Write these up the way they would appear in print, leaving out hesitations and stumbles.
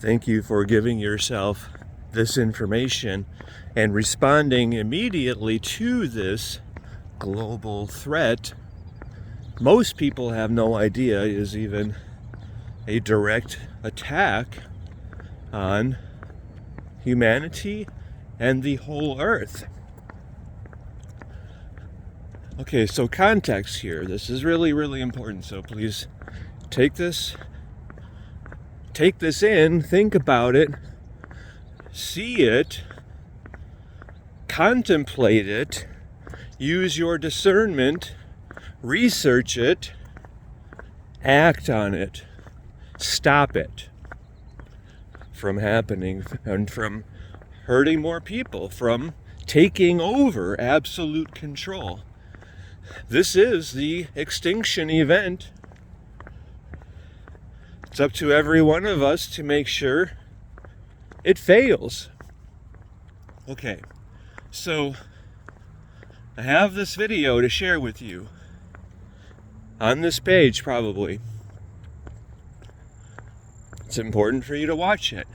Thank you for giving yourself this information and responding immediately to this global threat. Most people have no idea is even a direct attack on humanity and the whole earth. Okay, so context here. This is really, really important. So please take this in, think about it, see it, contemplate it, use your discernment, research it, act on it, stop it from happening and from hurting more people, from taking over absolute control. This is the extinction event. It's up to every one of us to make sure it fails. Okay, so I have this video to share with you on this page probably. It's important for you to watch it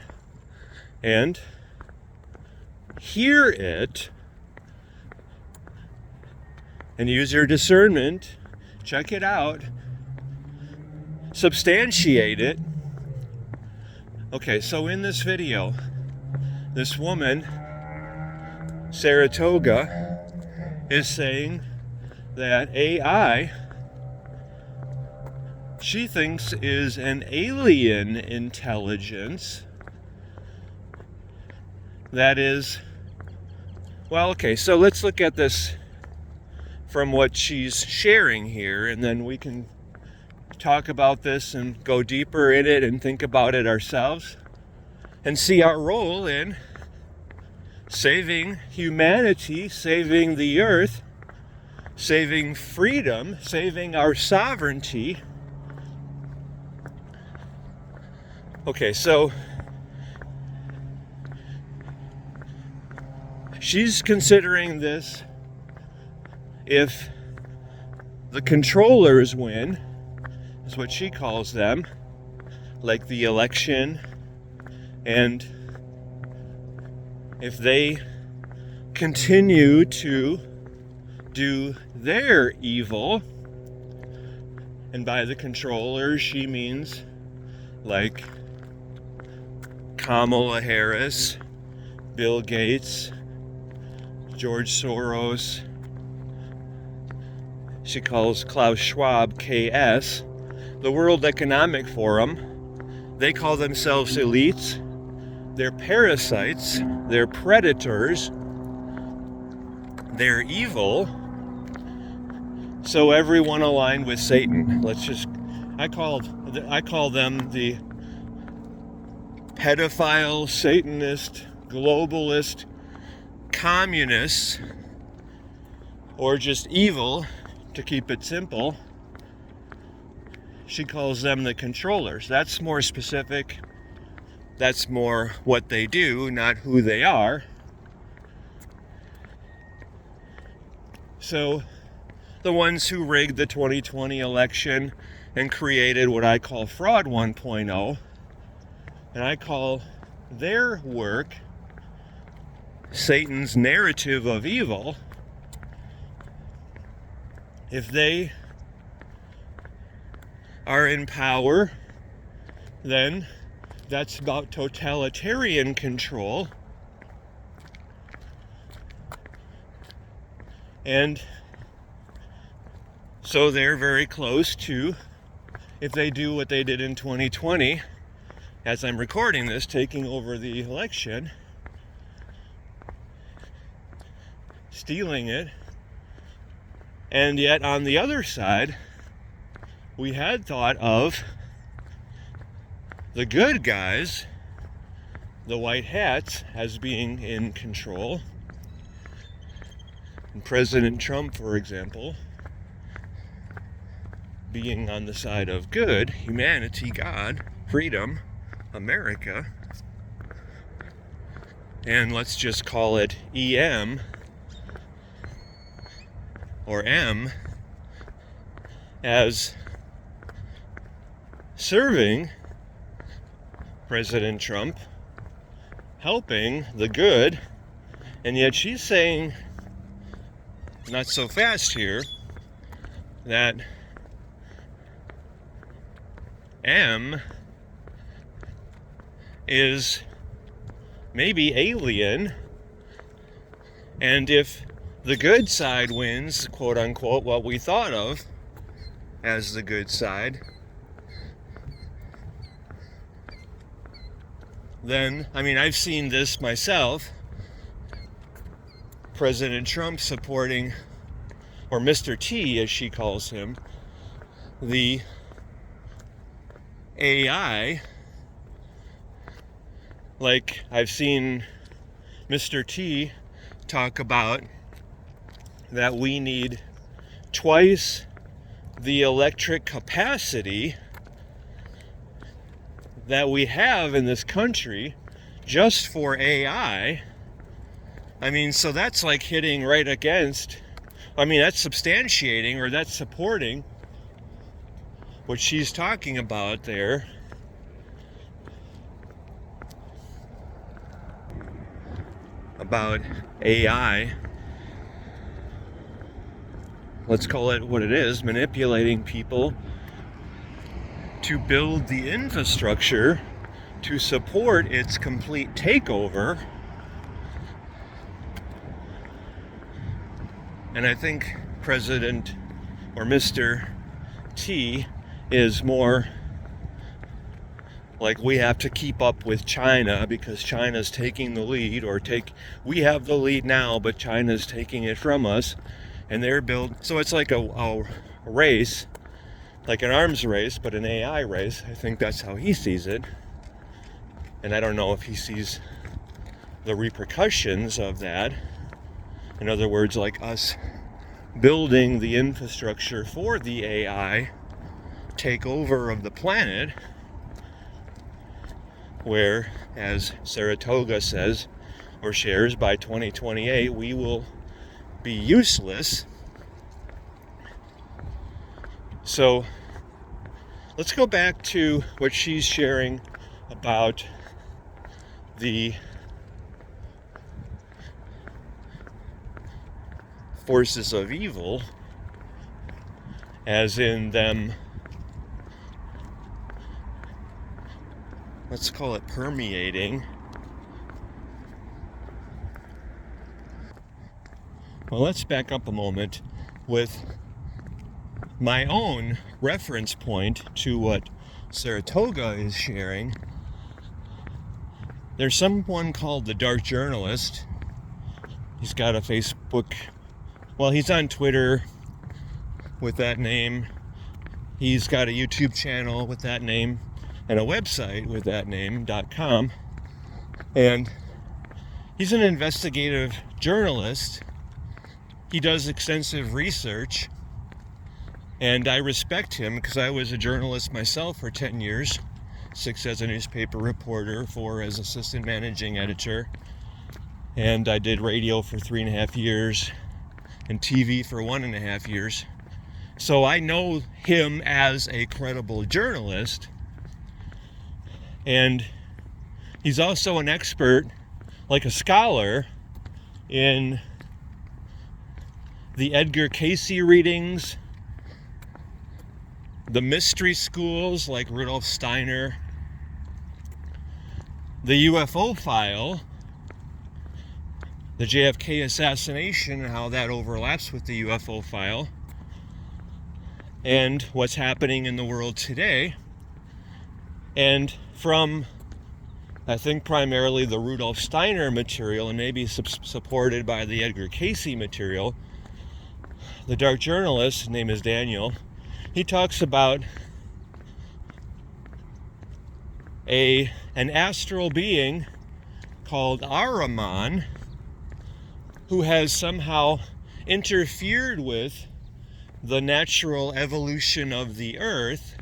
and hear it and use your discernment, check it out, substantiate it. Okay, so in this video, this woman, Saratoga, is saying that AI, she thinks is an alien intelligence that is, well, okay, so let's look at this from what she's sharing here, and then we can talk about this and go deeper in it and think about it ourselves and see our role in saving humanity, saving the earth, saving freedom, saving our sovereignty. Okay, so she's considering this if the controllers win, is what she calls them, like the election, and if they continue to do their evil, and by the controllers she means like Kamala Harris, Bill Gates, George Soros. She calls Klaus Schwab KS. The World Economic Forum, they call themselves elites. They're parasites. They're predators. They're evil. So everyone aligned with Satan. I call them the pedophile, Satanist, globalist, communists, or just evil, to keep it simple. She calls them the controllers. That's more specific. That's more what they do, not who they are. So, the ones who rigged the 2020 election and created what I call Fraud 1.0, and I call their work Satan's narrative of evil. If they are in power, then that's about totalitarian control. And so they're very close to, if they do what they did in 2020, as I'm recording this, taking over the election, stealing it. And yet on the other side, we had thought of the good guys, the white hats, as being in control. And President Trump, for example, being on the side of good, humanity, God, freedom, America. And let's just call it EM or M as serving President Trump helping the good, and yet she's saying, not so fast here, that M is maybe alien, and if the good side wins, quote unquote, what we thought of as the good side, then, I mean, I've seen this myself, President Trump supporting, or Mr. T as she calls him, the AI. Like, I've seen Mr. T talk about that we need twice the electric capacity that we have in this country just for AI. I mean, so that's like hitting right against, I mean, that's substantiating, or that's supporting what she's talking about there. About AI, let's call it what it is, manipulating people to build the infrastructure to support its complete takeover. And I think President, or Mr. T, is more like, we have to keep up with China because China's taking the lead, or we have the lead now, but China's taking it from us, and they're so it's like a race, like an arms race, but an AI race. I think that's how he sees it. And I don't know if he sees the repercussions of that. In other words, like us building the infrastructure for the AI takeover of the planet, where, as Saratoga says or shares, by 2028 we will be useless. So let's go back to what she's sharing about the forces of evil, as in them, let's call it permeating. Well, let's back up a moment with my own reference point to what Saratoga is sharing. There's someone called the Dark Journalist. He's got a Facebook, well, he's on Twitter with that name. He's got a YouTube channel with that name and a website with that name.com. And he's an investigative journalist. He does extensive research, and I respect him because I was a journalist myself for 10 years, 6 as a newspaper reporter, 4 as assistant managing editor, and I did radio for 3.5 years and TV for 1.5 years. So I know him as a credible journalist, and he's also an expert, like a scholar, in the Edgar Cayce readings, the mystery schools like Rudolf Steiner, the UFO file, the JFK assassination and how that overlaps with the UFO file, and what's happening in the world today. And from, I think, primarily the Rudolf Steiner material, and maybe supported by the Edgar Cayce material, the Dark Journalist, his name is Daniel, he talks about an astral being called Ahriman, who has somehow interfered with the natural evolution of the earth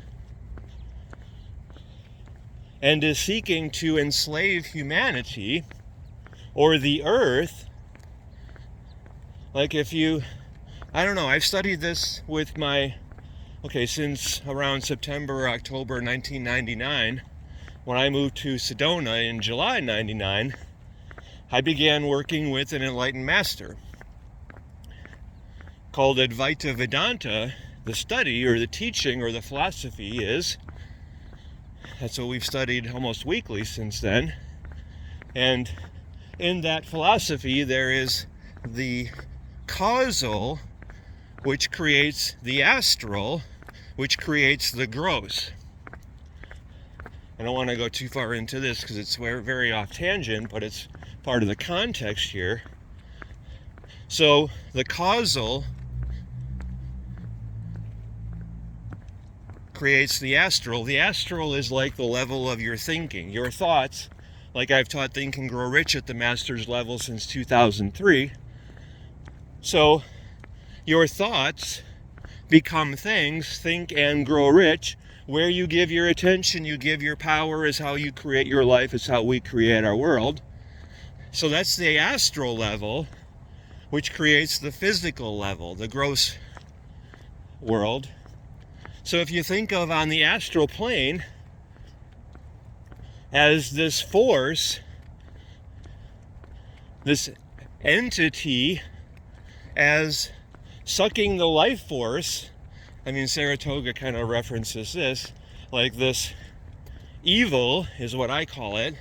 and is seeking to enslave humanity, or the earth. Like, if you, I don't know, I've studied this with my, since around September or October 1999, when I moved to Sedona in July 99, I began working with an enlightened master called Advaita Vedanta. The study or the teaching or the philosophy is, that's what we've studied almost weekly since then. And in that philosophy, there is the causal, which creates the astral, which creates the gross. I don't want to go too far into this because it's very off tangent, but it's part of the context here. So the causal creates the astral. The astral is like the level of your thinking, your thoughts. Like I've taught Think and Grow Rich at the master's level since 2003. So your thoughts become things. Think and Grow Rich. Where you give your attention, you give your power, is how you create your life, is how we create our world. So that's the astral level, which creates the physical level, the gross world. So if you think of on the astral plane as this force, this entity, as sucking the life force, I mean, Saratoga kind of references this, like this evil is what I call it,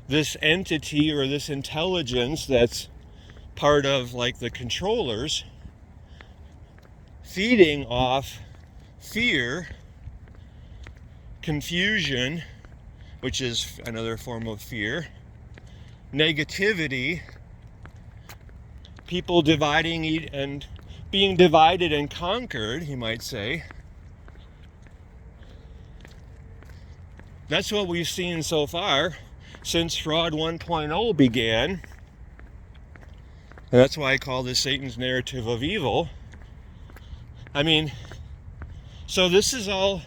this entity or this intelligence that's part of like the controllers, feeding off fear, confusion, which is another form of fear, negativity, people dividing and being divided and conquered, you might say. That's what we've seen so far since Fraud 1.0 began. And that's why I call this Satan's narrative of evil. I mean, so this is all,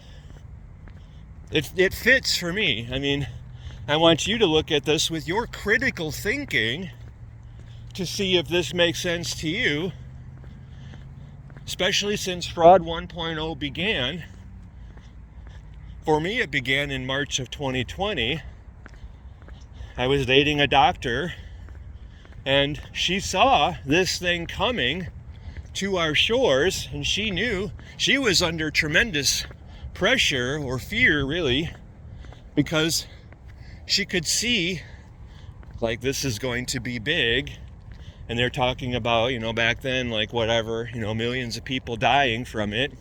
it fits for me. I mean, I want you to look at this with your critical thinking to see if this makes sense to you, especially since Fraud 1.0 began. For me, it began in March of 2020. I was dating a doctor, and she saw this thing coming to our shores, and she knew she was under tremendous pressure or fear, really, because she could see, like, this is going to be big. And they're talking about, you know, back then, like whatever, you know, millions of people dying from it.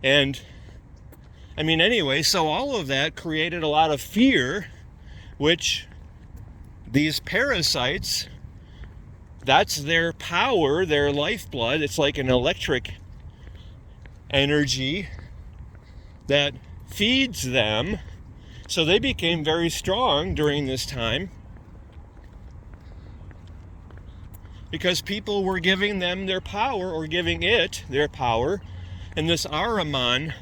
And, I mean, anyway, so all of that created a lot of fear, which these parasites, that's their power, their lifeblood. It's like an electric energy that feeds them. So they became very strong during this time because people were giving them their power, or giving it their power. And this Ahriman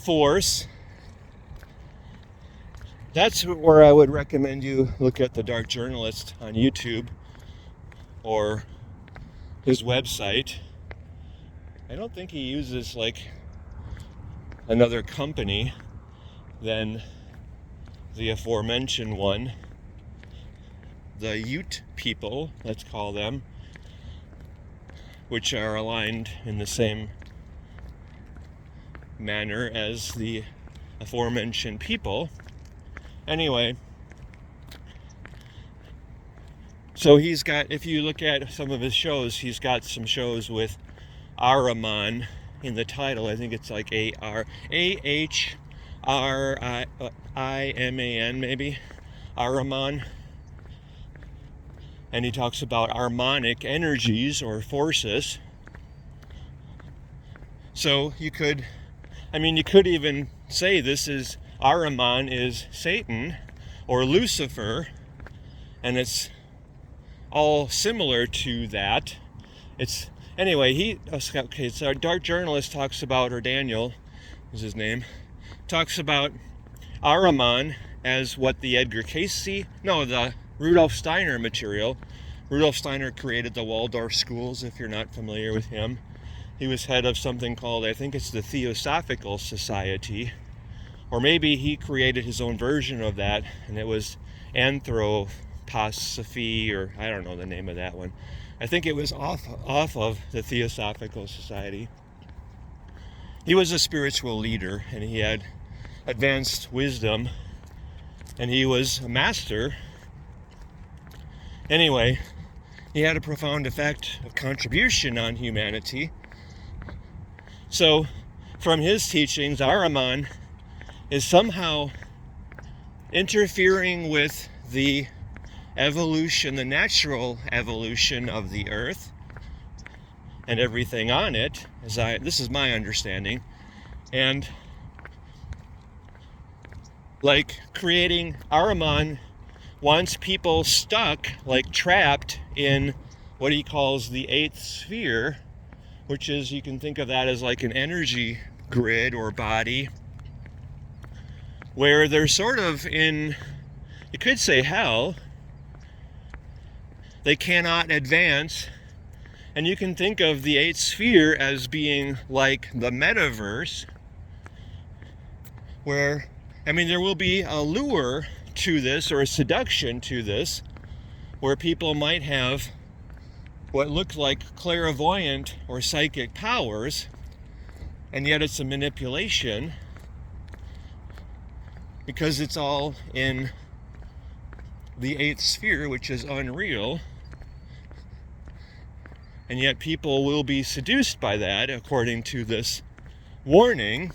force, that's where I would recommend you look at the Dark Journalist on YouTube or his website. I don't think he uses like another company than the aforementioned one. The Ute people, let's call them, which are aligned in the same manner as the aforementioned people. Anyway, so he's got, if you look at some of his shows, he's got some shows with Ahriman in the title. I think it's like Ahriman, maybe, Ahriman. And he talks about harmonic energies or forces. So you could even say this is, Ahriman is Satan or Lucifer, and it's all similar to that. It's, anyway, so our Dark Journalist talks about, or Daniel is his name, talks about Ahriman as what the the Rudolf Steiner material. Rudolf Steiner created the Waldorf schools, if you're not familiar with him. He was head of something called, I think it's the Theosophical Society, or maybe he created his own version of that, and it was Anthroposophy, or I don't know the name of that one. I think it was off of the Theosophical Society. He was a spiritual leader, and he had advanced wisdom, and he was a master. Anyway, he had a profound effect of contribution on humanity. So, from his teachings, Ahriman is somehow interfering with the evolution, the natural evolution of the earth and everything on it, this is my understanding, and like creating, Ahriman wants people stuck, like trapped in what he calls the eighth sphere, which is, you can think of that as like an energy grid or body, where they're sort of in, you could say, hell. They cannot advance. And you can think of the eighth sphere as being like the metaverse, where, I mean, there will be a lure to this, or a seduction to this, where people might have what look like clairvoyant or psychic powers, and yet it's a manipulation, because it's all in the eighth sphere, which is unreal. And yet people will be seduced by that, according to this warning.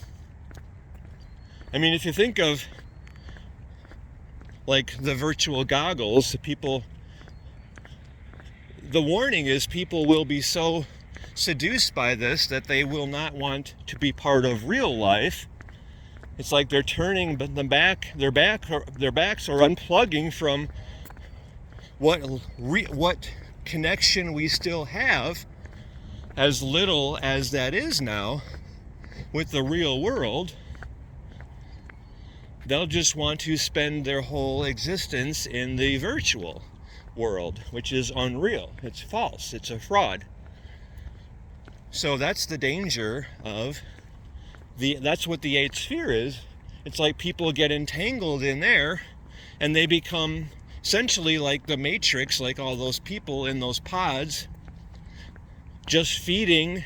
I mean, if you think of like the virtual goggles, the warning is people will be so seduced by this that they will not want to be part of real life. It's like they're turning their backs are unplugging from what connection we still have, as little as that is now, with the real world. They'll just want to spend their whole existence in the virtual world, which is unreal. It's false. It's a fraud. So that's the danger of that's what the eighth sphere is. It's like people get entangled in there, and they become essentially like the Matrix, like all those people in those pods, just feeding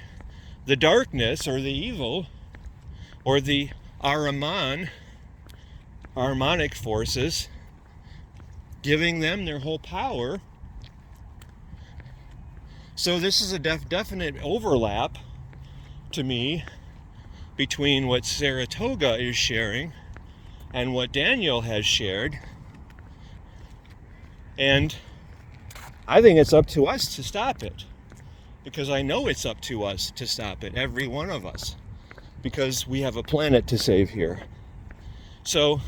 the darkness or the evil or the Ahrimanic forces, giving them their whole power. So this is a definite overlap to me between what Saratoga is sharing and what Daniel has shared. And I think it's up to us to stop it, because I know it's up to us to stop it, every one of us, because we have a planet to save here. So,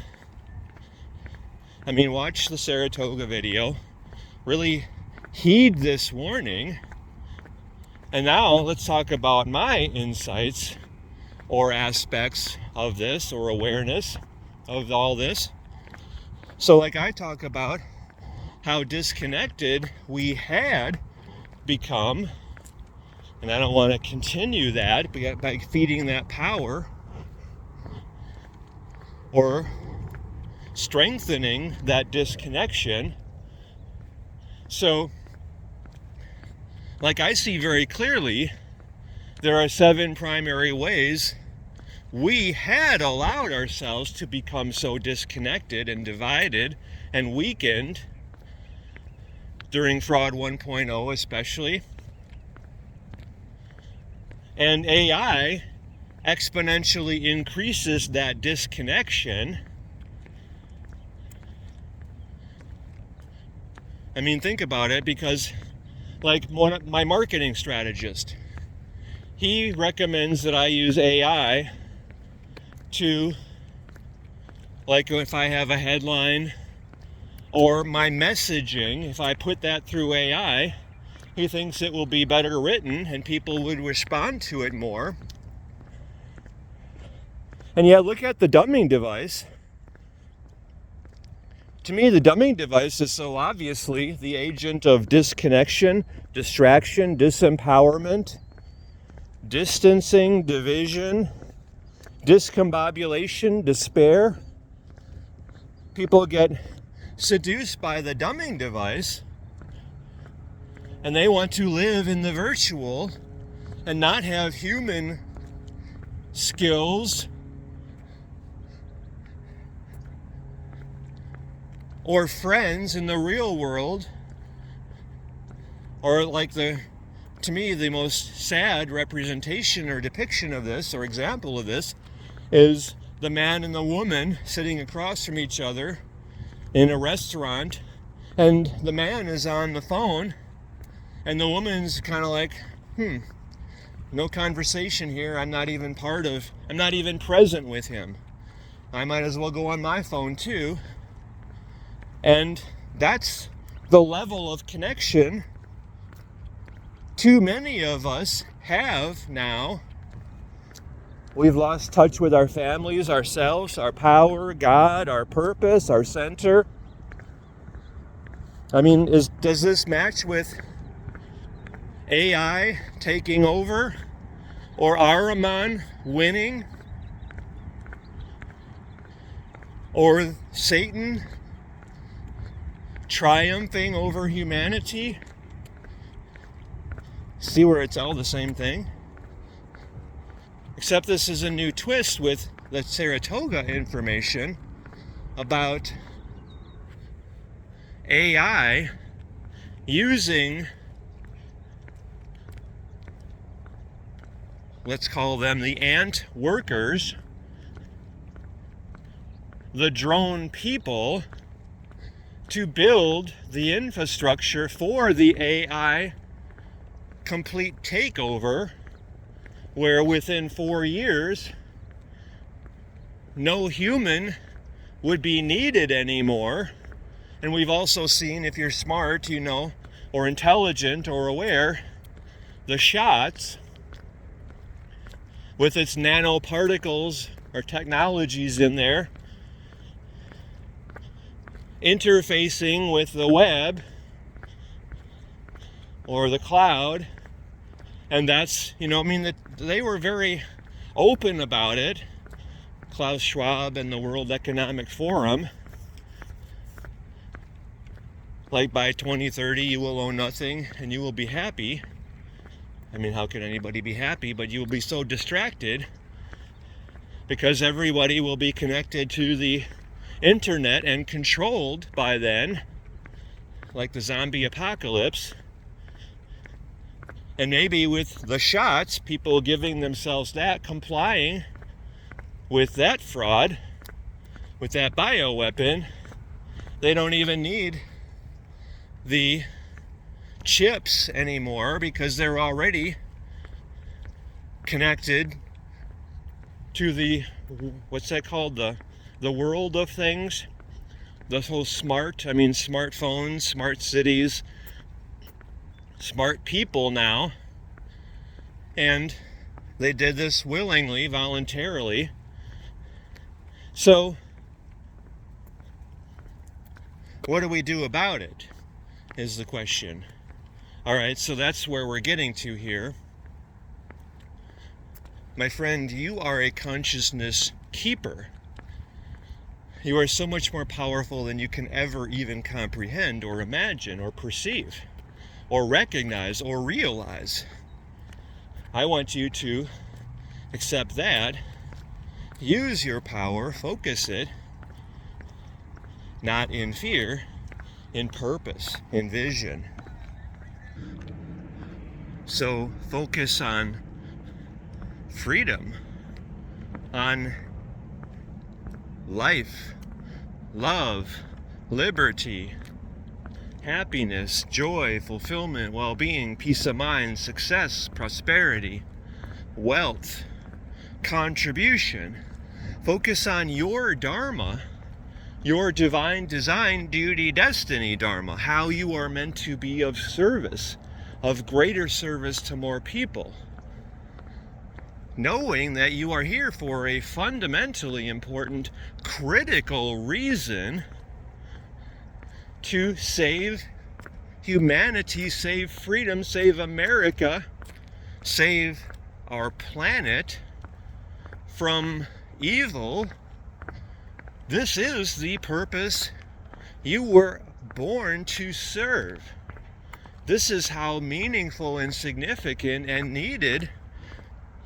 I mean, watch the Saratoga video, really heed this warning, and now let's talk about my insights or aspects of this, or awareness of all this. So like I talk about how disconnected we had become, and I don't want to continue that by feeding that power or strengthening that disconnection. So, like I see very clearly, there are 7 primary ways we had allowed ourselves to become so disconnected and divided and weakened during Fraud 1.0 especially. And AI exponentially increases that disconnection. I mean, think about it, because like my marketing strategist, he recommends that I use AI to, like if I have a headline or my messaging, if I put that through AI, he thinks it will be better written and people would respond to it more. And yet look at the dumbing device. To me, the dumbing device is so obviously the agent of disconnection, distraction, disempowerment, distancing, division, discombobulation, despair. People get seduced by the dumbing device, and they want to live in the virtual and not have human skills or friends in the real world. Or like to me, the most sad representation or depiction of this, or example of this, is the man and the woman sitting across from each other in a restaurant, and the man is on the phone, and the woman's kind of like, no conversation here. I'm not even present with him. I might as well go on my phone too. And that's the level of connection too many of us have now. We've lost touch with our families, ourselves, our power, God, our purpose, our center. I mean, does this match with AI taking over, or Ahriman winning, or Satan triumphing over humanity? See where it's all the same thing? Except this is a new twist with the Saratoga information about AI using, let's call them the ant workers, the drone people, to build the infrastructure for the AI complete takeover, where within 4 years no human would be needed anymore. And we've also seen, if you're smart, you know, or intelligent or aware, the shots with its nanoparticles or technologies in there interfacing with the web or the cloud. And that's, you know, I mean, they were very open about it, Klaus Schwab and the World Economic Forum. Like, by 2030 you will own nothing and you will be happy. I mean, how can anybody be happy? But you will be so distracted because everybody will be connected to the internet and controlled by then, like the zombie apocalypse. And maybe with the shots, people giving themselves that, complying with that fraud, with that bioweapon, they don't even need the chips anymore because they're already connected to the, what's that called, the world of things, the whole smartphones, smart cities, smart people now. And they did this willingly, voluntarily. So what do we do about it is the question. All right, so that's where we're getting to here. My friend, you are a consciousness keeper. You are so much more powerful than you can ever even comprehend or imagine or perceive or recognize or realize. I want you to accept that, use your power, focus it, not in fear, in purpose, in vision. So focus on freedom, on life, love, liberty, happiness, joy, fulfillment, well-being, peace of mind, success, prosperity, wealth, contribution. Focus on your dharma, your divine design, duty, destiny dharma, how you are meant to be of service, of greater service to more people. Knowing that you are here for a fundamentally important, critical reason to save humanity, save freedom, save America, save our planet from evil. This is the purpose you were born to serve. This is how meaningful and significant and needed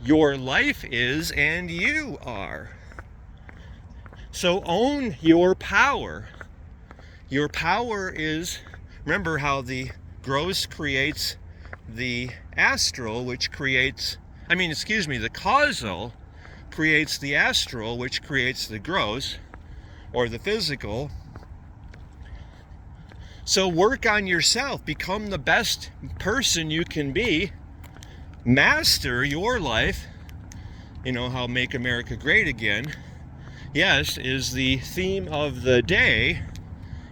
your life is and you are. So own your power. Your power is, remember how the gross creates the astral, which creates, the causal creates the astral, which creates the gross, or the physical. So work on yourself. Become the best person you can be. Master your life. You know how Make America Great Again, yes, is the theme of the day.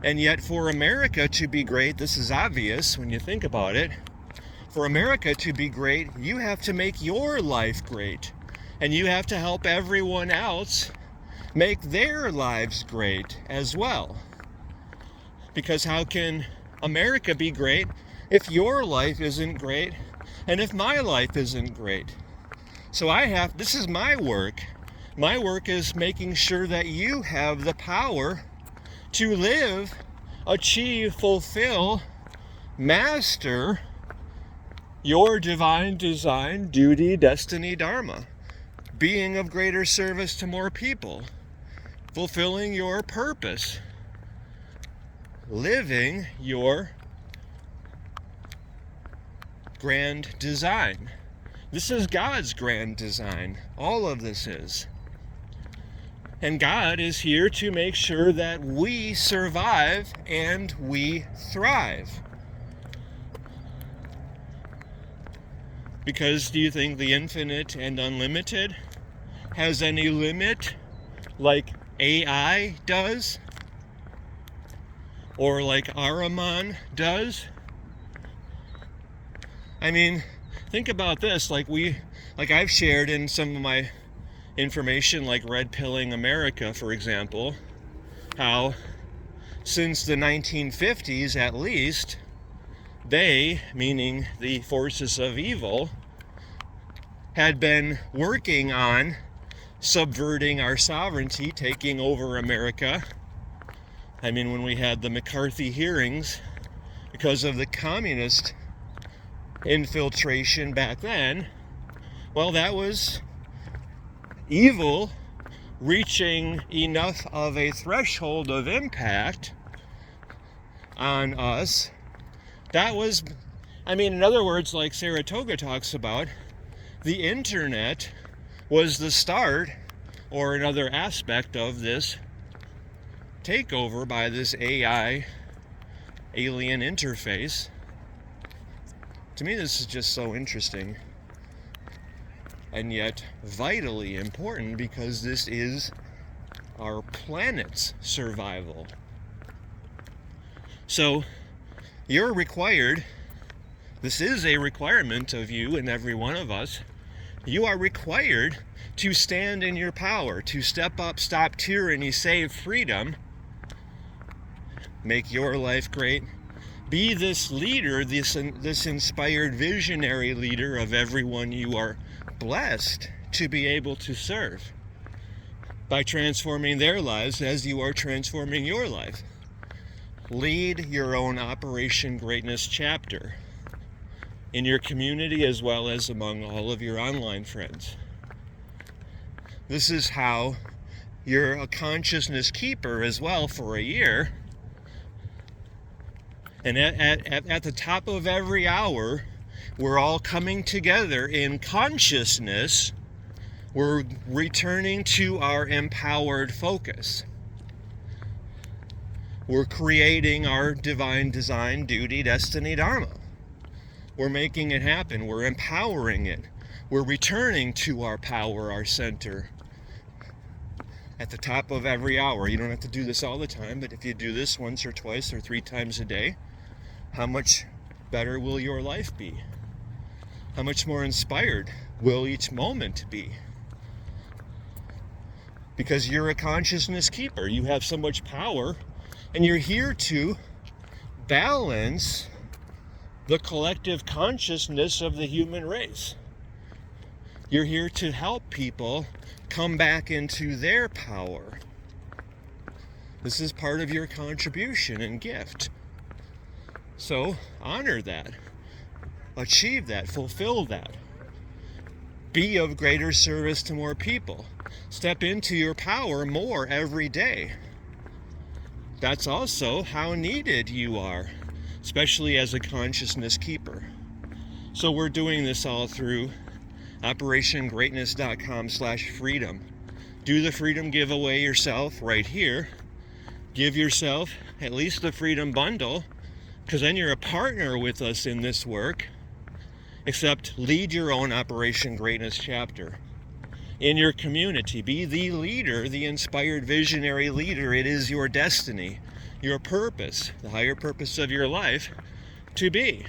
And yet for America to be great, this is obvious when you think about it. For America to be great, you have to make your life great. And you have to help everyone else make their lives great as well. Because how can America be great if your life isn't great and if my life isn't great? So this is my work. My work is making sure that you have the power to live, achieve, fulfill, master your divine design, duty, destiny, dharma. Being of greater service to more people. Fulfilling your purpose. Living your grand design. This is God's grand design. All of this is. And God is here to make sure that we survive and we thrive. Because do you think the infinite and unlimited has any limit like AI does? Or like Ahriman does? Think about this. Like I've shared in some of my information, like Red Pilling America, for example, how since the 1950s at least, they, meaning the forces of evil, had been working on subverting our sovereignty, taking over America. When we had the McCarthy hearings, because of the communist infiltration back then, well, that was evil reaching enough of a threshold of impact on us. That was, in other words, like Saratoga talks about, the internet was the start, or another aspect of this takeover by this AI alien interface. To me, this is just so interesting, and yet vitally important, because this is our planet's survival. So you're required, this is a requirement of you and every one of us, you are required to stand in your power, to step up, stop tyranny, save freedom, make your life great, be this leader, this inspired visionary leader of everyone you are blessed to be able to serve by transforming their lives as you are transforming your life. Lead your own Operation Greatness chapter in your community as well as among all of your online friends. This is how you're a consciousness keeper as well for a year. And at the top of every hour, we're all coming together in consciousness. We're returning to our empowered focus. We're creating our divine design, duty, destiny, dharma. We're making it happen. We're empowering it. We're returning to our power, our center. At the top of every hour. You don't have to do this all the time, but if you do this once or twice or 3 times a day, how much better will your life be? How much more inspired will each moment be? Because you're a consciousness keeper. You have so much power, and you're here to balance the collective consciousness of the human race. You're here to help people come back into their power. This is part of your contribution and gift. So honor that, achieve that, fulfill that. Be of greater service to more people. Step into your power more every day. That's also how needed you are, especially as a consciousness keeper. So we're doing this all through OperationGreatness.com/freedom. Do the freedom giveaway yourself right here. Give yourself at least the freedom bundle, because then you're a partner with us in this work. Except lead your own Operation Greatness chapter in your community. Be the leader, the inspired visionary leader. It is your destiny, your purpose, the higher purpose of your life to be.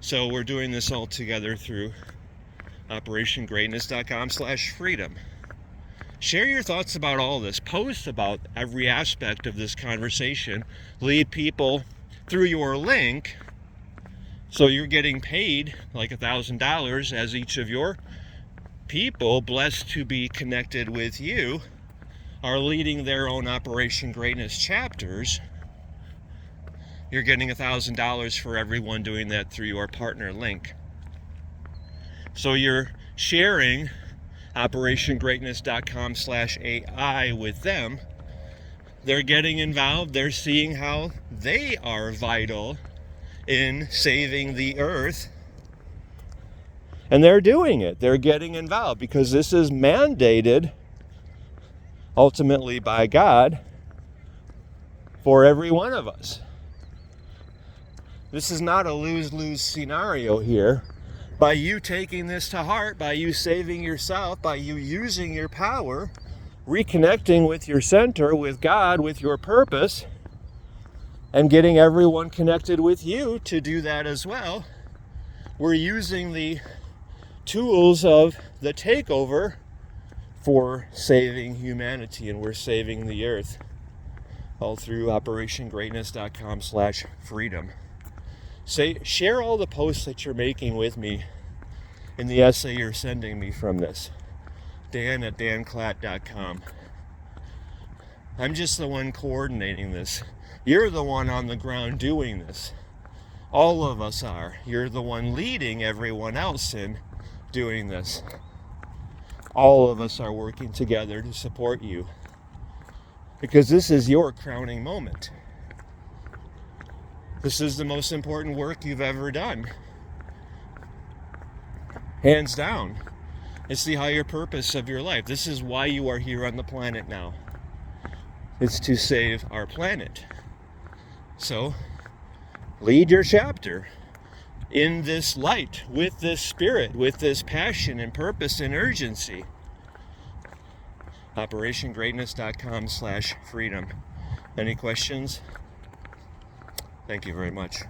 So we're doing this all together through OperationGreatness.com/freedom. Share your thoughts about all this. Post about every aspect of this conversation. Lead people through your link, so you're getting paid like $1,000 as each of your people blessed to be connected with you are leading their own Operation Greatness chapters. You're getting $1,000 for everyone doing that through your partner link. So you're sharing OperationGreatness.com/AI with them. They're getting involved. They're seeing how they are vital in saving the earth. And they're doing it. They're getting involved because this is mandated ultimately by God for every one of us. This is not a lose-lose scenario here. By you taking this to heart, by you saving yourself, by you using your power, reconnecting with your center, with God, with your purpose, and getting everyone connected with you to do that as well, we're using the tools of the takeover for saving humanity, and we're saving the earth all through OperationGreatness.com/freedom. Share all the posts that you're making with me in the essay you're sending me from this. Dan@danclatt.com. I'm just the one coordinating this. You're the one on the ground doing this. All of us are. You're the one leading everyone else in doing this. All of us are working together to support you, because this is your crowning moment. This is the most important work you've ever done. Hands down. It's the higher purpose of your life. This is why you are here on the planet now. It's to save our planet. So, lead your chapter in this light, with this spirit, with this passion and purpose and urgency. OperationGreatness.com/freedom. Any questions? Thank you very much.